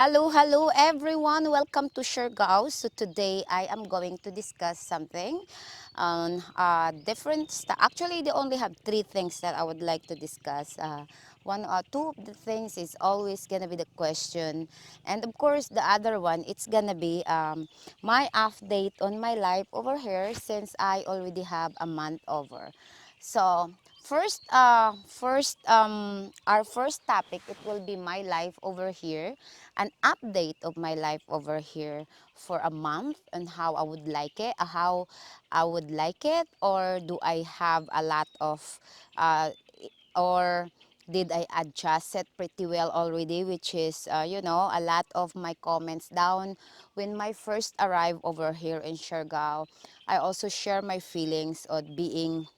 Hello everyone. Welcome to Siargao. So today I am going to discuss something on Actually, they only have three things that I would like to discuss. One or two of the things is always gonna be the question, and of course the other one it's gonna be my update on my life over here since I already have a month over. So our first topic it will be my life over here, an update of my life over here for a month and how I would like it, or do I have a lot of, uh, or did I adjust it pretty well already, which is, a lot of my comments down when I first arrived over here in Siargao. I also share my feelings of being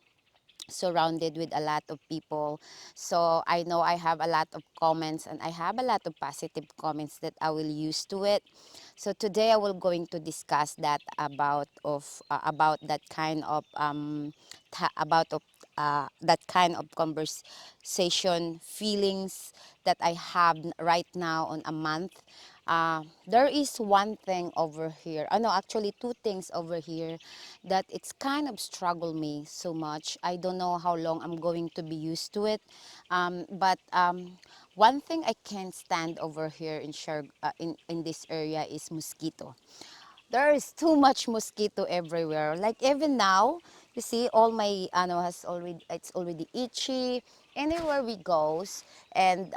surrounded with a lot of people. So I know I have a lot of comments and I have a lot of positive comments that I will use to it. So today I will going to discuss that about that kind of that kind of conversation feelings that I have right now on a month. There is one thing over here. No, actually two things over here that it's kind of struggle me so much. I don't know how long I'm going to be used to it. But one thing I can't stand over here in this area is mosquito. There is too much mosquito everywhere. Like even now, you see all my has already it's already itchy anywhere we goes, and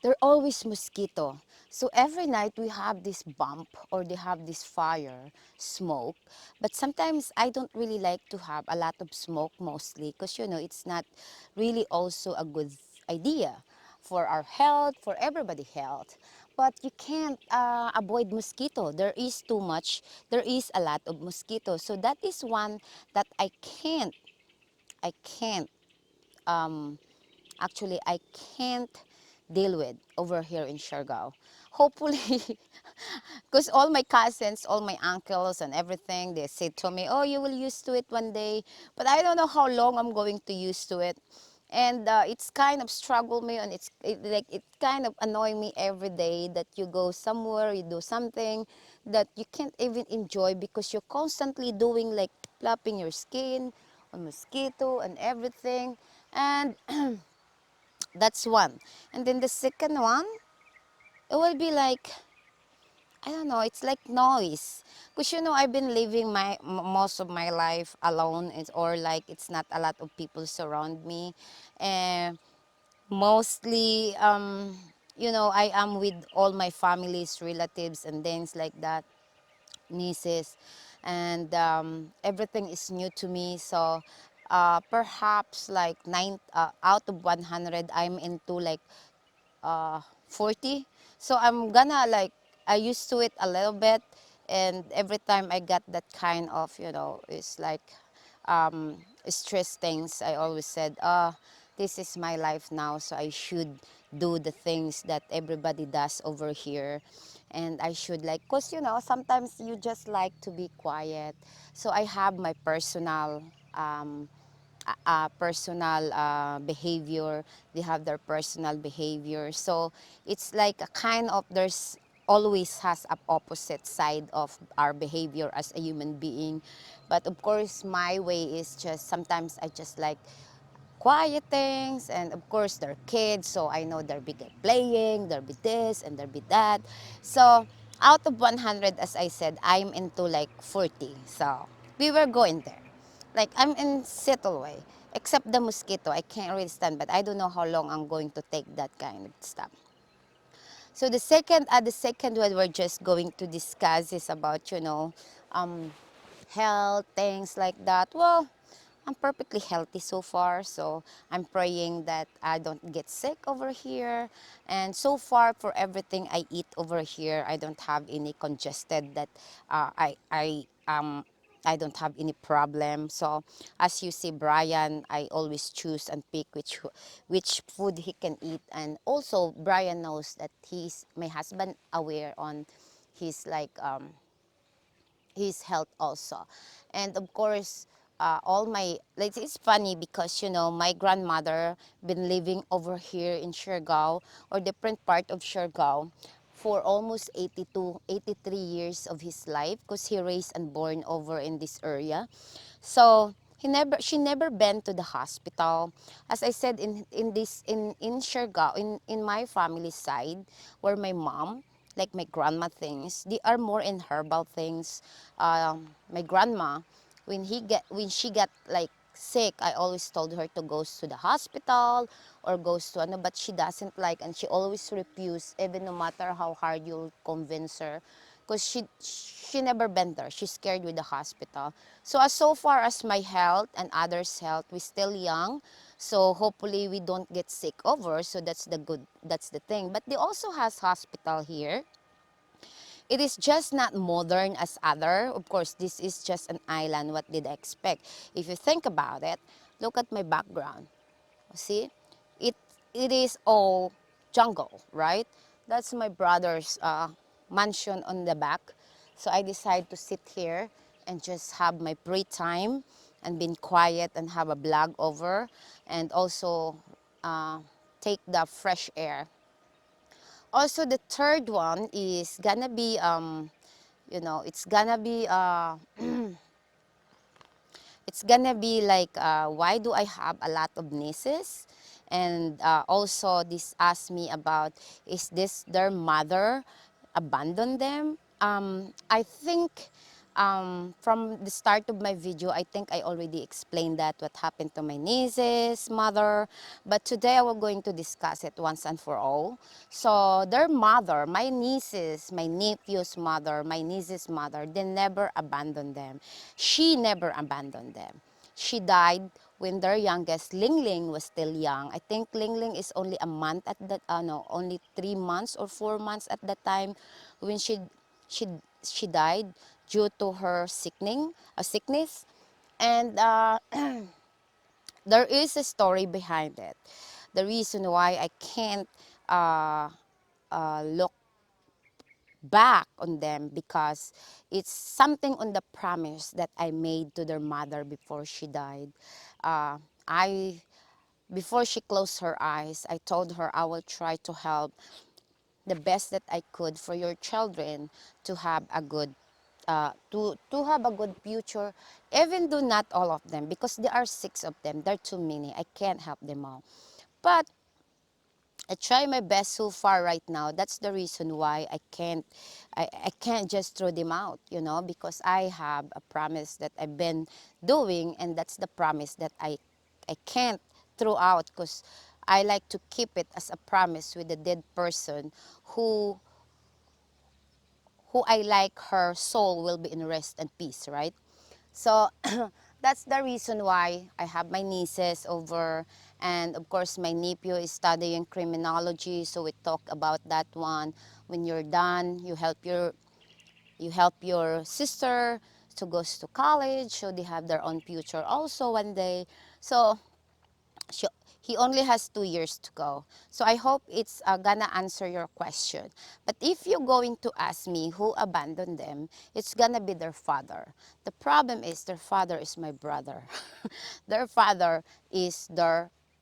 there always mosquito. So every night we have this bump or they have this fire, smoke. But sometimes I don't really like to have a lot of smoke mostly because it's not really also a good idea for our health, for everybody health. But you can't avoid mosquito. There is too much. There is a lot of mosquito. So that is one that I can't um, actually I can't deal with over here in Siargao. Hopefully, because all my cousins, all my uncles and everything, they said to me, oh, you will used to it one day. But I don't know how long I'm going to use to it. And it's kind of struggle me and it kind of annoy me every day that you go somewhere, you do something that you can't even enjoy because you're constantly doing like flapping your skin on mosquito and everything. And that's one. And then the second one, it will be like, I don't know, it's like noise. Because I've been living most of my life alone, or like it's not a lot of people surround me. And mostly, I am with all my families, relatives, and things like that, nieces. And everything is new to me. So perhaps like out of 100, I'm into like 40. So I'm gonna like, I used to it a little bit. And every time I got that kind of, it's like stress things, I always said, this is my life now. So I should do the things that everybody does over here. And I should like, because, sometimes you just like to be quiet. So I have my personal behavior. They have their personal behavior. So it's like a kind of, there's always has a opposite side of our behavior as a human being. But of course my way is just sometimes I just like quiet things, and of course they're kids, so I know they'll be playing, there'll be this and there'll be that. So out of 100, as I said, I'm into like 40. So we were going there. Like I'm in settle way. Except the mosquito, I can't really stand, but I don't know how long I'm going to take that kind of stuff. So the second one we're just going to discuss is about, um, health, things like that. Well, I'm perfectly healthy so far, so I'm praying that I don't get sick over here. And so far, for everything I eat over here, I don't have any congested that I don't have any problem. So as you see, Brian, I always choose and pick which food he can eat. And also, Brian knows that he's my husband aware on his like his health also. And of course, all my, like, it's funny because, my grandmother been living over here in Siargao, or different part of Siargao, for almost 82, 83 years of his life, because he raised and born over in this area. So she never been to the hospital. As I said, in Siargao, in my family side, where my mom, like my grandma things, they are more in herbal things. My grandma, when she get like sick, I always told her to go to the hospital or goes to ano, but she doesn't like, and she always refuse, even no matter how hard you'll convince her, because she never been there. She's scared with the hospital. So far as my health and others' health, we still young. So hopefully we don't get sick over. So that's the thing. But they also has hospital here. It is just not modern as other. Of course, this is just an island. What did I expect? If you think about it, look at my background. See, it it is all jungle, right? That's my brother's mansion on the back. So I decided to sit here and just have my free time and being quiet and have a blog over, and also uh, take the fresh air. Also, the third one is gonna be it's gonna be it's gonna be like, why do I have a lot of nieces? And also this asked me about, is this their mother abandoned them? I think from the start of my video, I think I already explained that what happened to my niece's mother. But today I will going to discuss it once and for all. So their mother, my nieces, my nephew's mother, my niece's mother, they never abandoned them. She never abandoned them. She died when their youngest, Ling Ling, was still young. I think Ling Ling is only a month at that, no, only 3 months or 4 months at that time when she, she died due to her sickness. And there is a story behind it. The reason why I can't uh, look back on them, because it's something on the promise that I made to their mother before she died. Uh, I Before she closed her eyes, I told her I will try to help the best that I could for your children to have a good to have a good future, even though not all of them, because there are 6 of them. There are too many. I can't help them all. But I try my best so far right now. That's the reason why I can't just throw them out, because I have a promise that I've been doing, and that's the promise that I can't throw out, because I like to keep it as a promise with the dead person who I like her soul will be in rest and peace, right? So that's the reason why I have my nieces over, and of course my nephew is studying criminology, so we talk about that one. When you're done, you help your sister to goes to college, so they have their own future also one day. So she, he only has 2 years to go. So I hope it's gonna answer your question. But if you're going to ask me who abandoned them, it's gonna be their father. The problem is their father is my brother. Their father is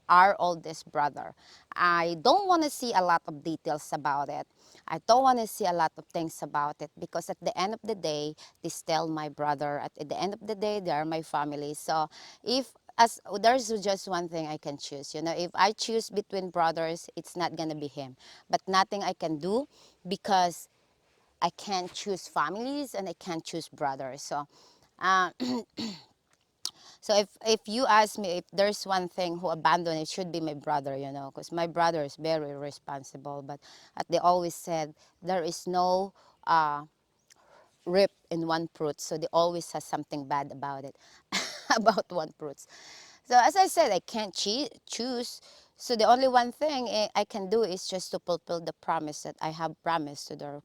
our oldest brother. I don't want to see a lot of details about it. I don't want to see a lot of things about it, because at the end of the day, they still my brother. At the end of the day, they are my family. So if as there's just one thing I can choose, if I choose between brothers, it's not gonna be him. But nothing I can do, because I can't choose families and I can't choose brothers. So uh, so if you ask me if there's one thing who abandoned, it should be my brother, because my brother is very responsible. But they always said there is no rip in one fruit, so they always has something bad about it, about one fruit. So as I said, I can't choose. So the only one thing I can do is just to fulfill the promise that I have promised to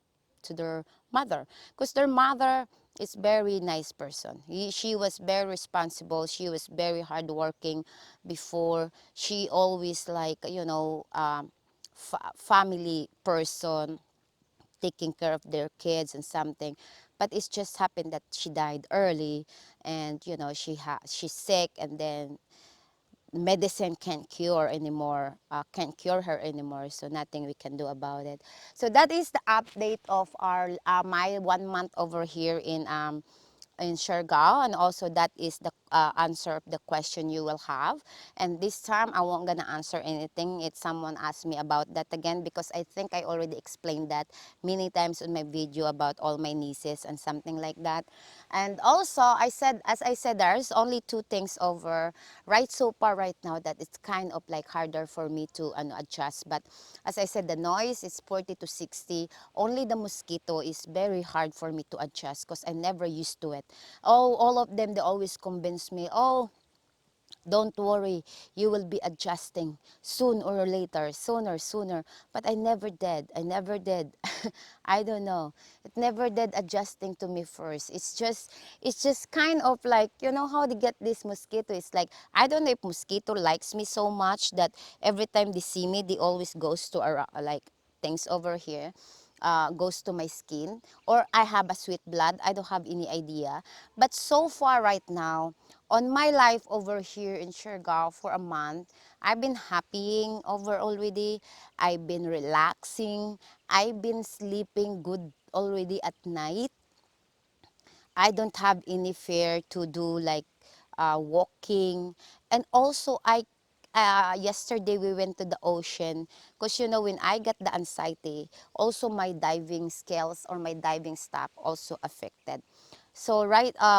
their mother, because their mother is very nice person. She was very responsible. She was very hardworking before. She always like family person, taking care of their kids and something. but it's just happened that she died early, and she's sick, and then medicine can't cure anymore, can't cure her anymore, so nothing we can do about it. So that is the update of our my 1 month over here in Siargao, and also that is the answer of the question you will have. And this time I won't gonna answer anything. It's someone asked me about that again, because I think I already explained that many times in my video about all my nieces and something like that. And also as I said, there's only two things over right so far right now that it's kind of like harder for me to adjust. But as I said, the noise is 40 to 60. Only the mosquito is very hard for me to adjust because I never used to it. Oh, all of them, they always convince me, oh, don't worry, you will be adjusting soon or later, sooner. But I never did. I never did. I don't know. It never did adjusting to me first. It's just kind of like, you know how they get this mosquito. It's like, I don't know if mosquito likes me so much that every time they see me, they always goes to like things over here. Goes to my skin, or I have a sweet blood. I don't have any idea. But so far right now, on my life over here in Siargao for a month, I've been happying over already. I've been relaxing. I've been sleeping good already at night. I don't have any fear to do like walking. And also yesterday we went to the ocean, because when I get the anxiety, also my diving skills or my diving stuff also affected. So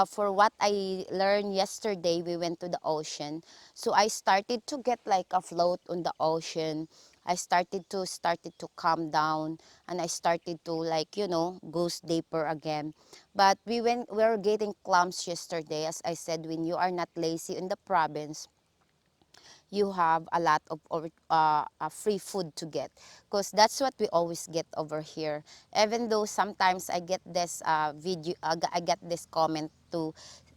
for what I learned yesterday, we went to the ocean. So I started to get like a float on the ocean. I started to calm down, and I started to like go deeper again. But we were getting clumps yesterday. As I said, when you are not lazy in the province, you have a lot of free food to get, because that's what we always get over here. Even though sometimes I get this I get this comment to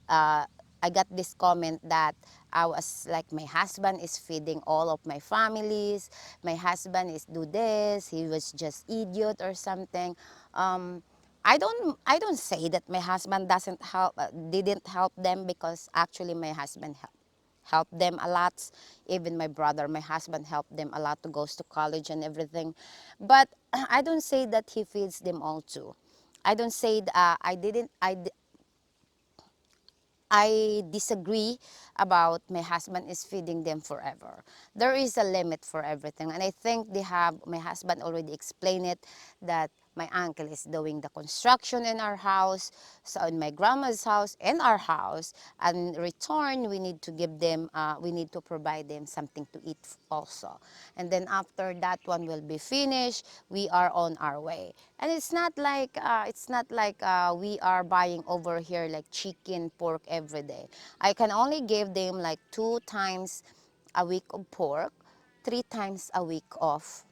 uh, I got this comment that I was like, my husband is feeding all of my families, my husband is do this, he was just idiot or something. I don't say that my husband didn't help them, because actually my husband helped them a lot. Even my brother, my husband, helped them a lot to go to college and everything. But I don't say that he feeds them all too. I don't say I didn't I disagree about my husband is feeding them forever. There is a limit for everything. And I think my husband already explained it, that my uncle is doing the construction in our house, so in my grandma's house, in our house. And in return, we need to provide them something to eat also. And then after that one will be finished, we are on our way. And it's not like we are buying over here like chicken, pork every day. I can only give them like 2 times a week of pork, 3 times a week of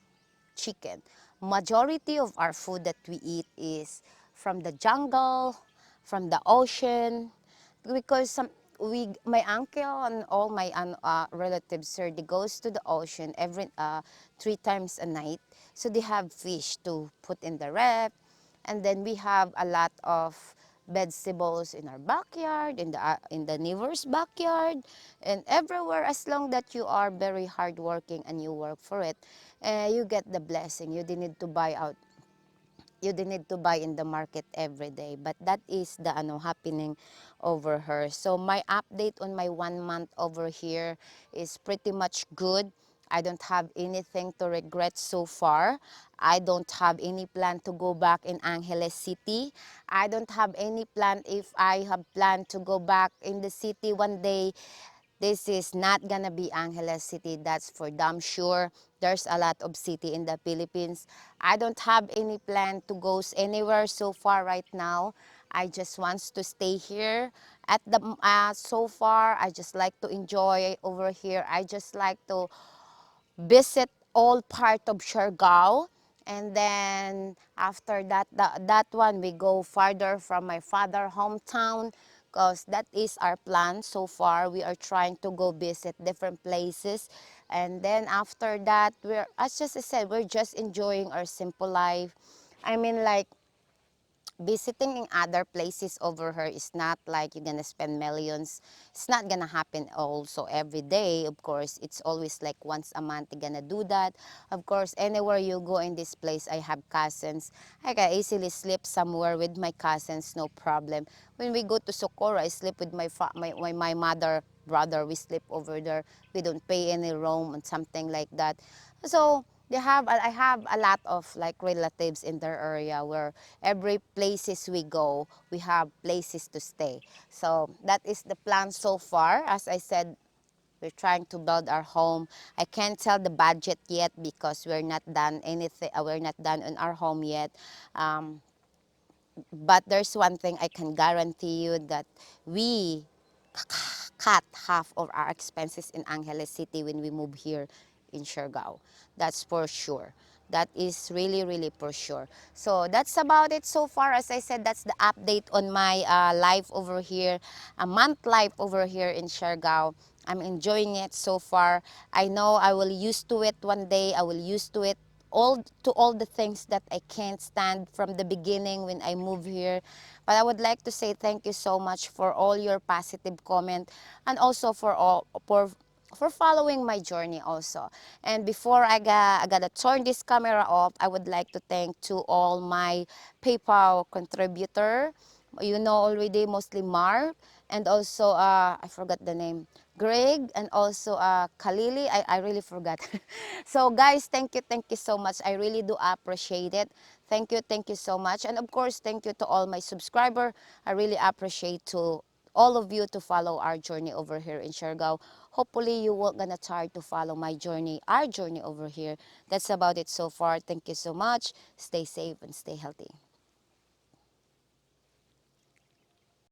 chicken. Majority of our food that we eat is from the jungle, from the ocean, because my uncle and all my relatives, sir, they goes to the ocean every 3 times a night. So they have fish to put in the rep, and then we have a lot of vegetables in our backyard, in the neighbor's backyard, and everywhere. As long that you are very hardworking and you work for it, you get the blessing. You didn't need to buy in the market every day. But that is the happening over her. So my update on my 1 month over here is pretty much good. I don't have anything to regret so far. I don't have any plan to go back in Angeles City. I don't have any plan. If I have planned to go back in the city one day, this is not gonna be Angeles City, that's for damn sure. There's a lot of city in the Philippines. I don't have any plan to go anywhere so far right now. I just want to stay here. So far, I just like to enjoy over here. I just like to visit all part of Siargao. And then after that one, we go farther from my father hometown, because that is our plan so far. We are trying to go visit different places. And then after that, as I said, we're just enjoying our simple life. I mean, like, visiting in other places over here is not like you're gonna spend millions. It's not gonna happen also every day. Of course, it's always like once a month you're gonna do that. Of course, anywhere you go in this place, I have cousins. I can easily sleep somewhere with my cousins, no problem. When we go to Socorro, I sleep with my mother, brother. We sleep over there. We don't pay any room and something like that. So I have a lot of like relatives in their area where every places we go, we have places to stay. So that is the plan so far. As I said, we're trying to build our home. I can't tell the budget yet because we're not done anything. We're not done on our home yet. Um, but there's one thing I can guarantee you that we cut half of our expenses in Angeles City when we move here in Siargao. That's for sure. That is really, really for sure. So that's about it so far. As I said, that's the update on my life over here, a month life over here in Siargao. I'm enjoying it so far. I know I will used to it one day. I will used to it all the things that I can't stand from the beginning when I moved here. But I would like to say thank you so much for all your positive comment and also for following my journey also. And before I gotta turn this camera off, I would like to thank to all my PayPal contributor. You know already, mostly Mark, and also I forgot the name, Greg, and also Kalili. I really forgot. So guys, thank you so much. I really do appreciate it. Thank you so much. And of course, thank you to all my subscriber. I really appreciate to all of you to follow our journey over here in Siargao. Hopefully you will gonna try to follow my journey, our journey over here. That's about it so far. Thank you so much. Stay safe and stay healthy.